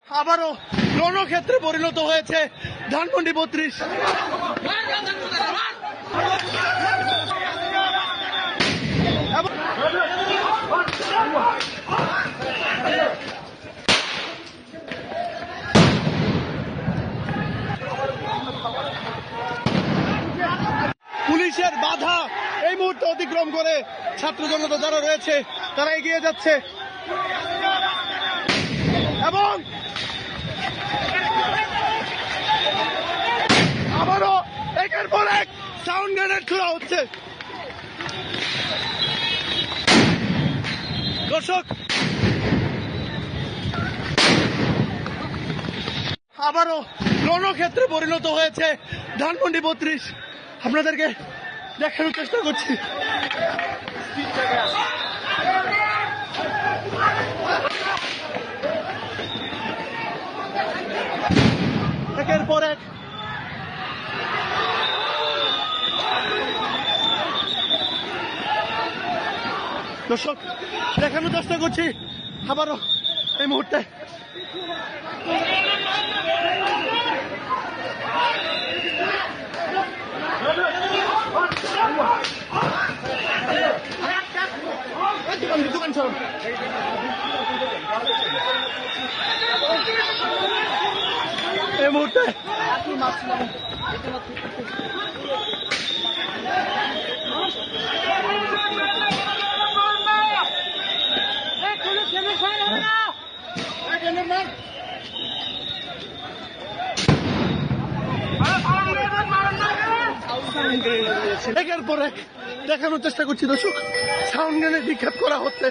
আবারও রণক্ষেত্রে পরিণত হয়েছে ধানমন্ডি ৩২। পুলিশের বাধা এই মুহূর্তে অতিক্রম করে ছাত্র জনতা যারা রয়েছে তারা এগিয়ে যাচ্ছে এবং আবারও একের পর এক সাউন্ড গ্রেনেড ছোড়া হচ্ছে। দর্শক, আবারও রণক্ষেত্রে পরিণত হয়েছে ধানমন্ডি ৩২। আপনাদেরকে দেখানোর চেষ্টা করছি। একের পর এক দর্শক দেখানোর চেষ্টা করছি আবারও এই মুহূর্তে। দোকান সব এই মুহূর্তে একের পর এক দেখানোর চেষ্টা করছি দর্শক। সাউন্ড গ্রেনেড নিক্ষেপ করা হচ্ছে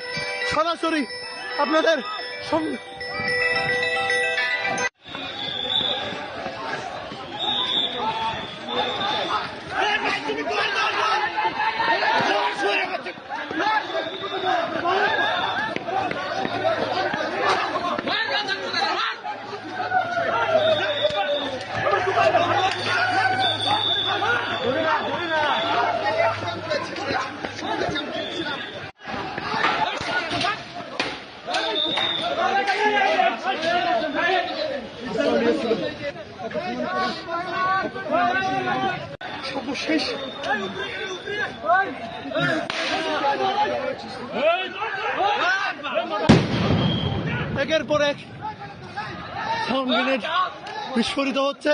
সরাসরি আপনাদের সঙ্গে। সর্বশেষ একের পর এক সাউন্ড গ্রেনেড বিস্ফোরিত হচ্ছে।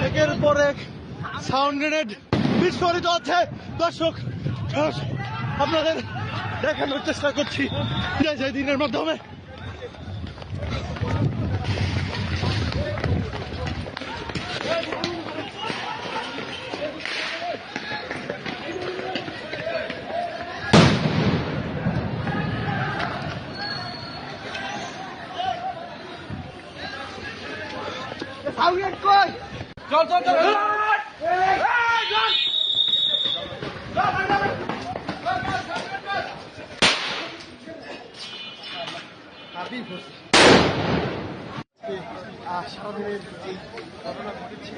একের পর এক সাউন্ড গ্রেনেড বিস্ফোরিত হচ্ছে দর্শক, আপনাদের দেখানোর চেষ্টা করছি দিনের মাধ্যমে। চল চল চল আসামের এই ঘটনা ঘটেছে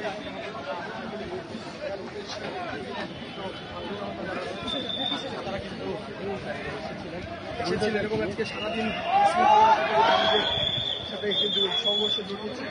তারা কিন্তু এসেছিলেন এবং আজকে সারাদিন সাথে কিন্তু সংঘর্ষে জড়িয়েছে।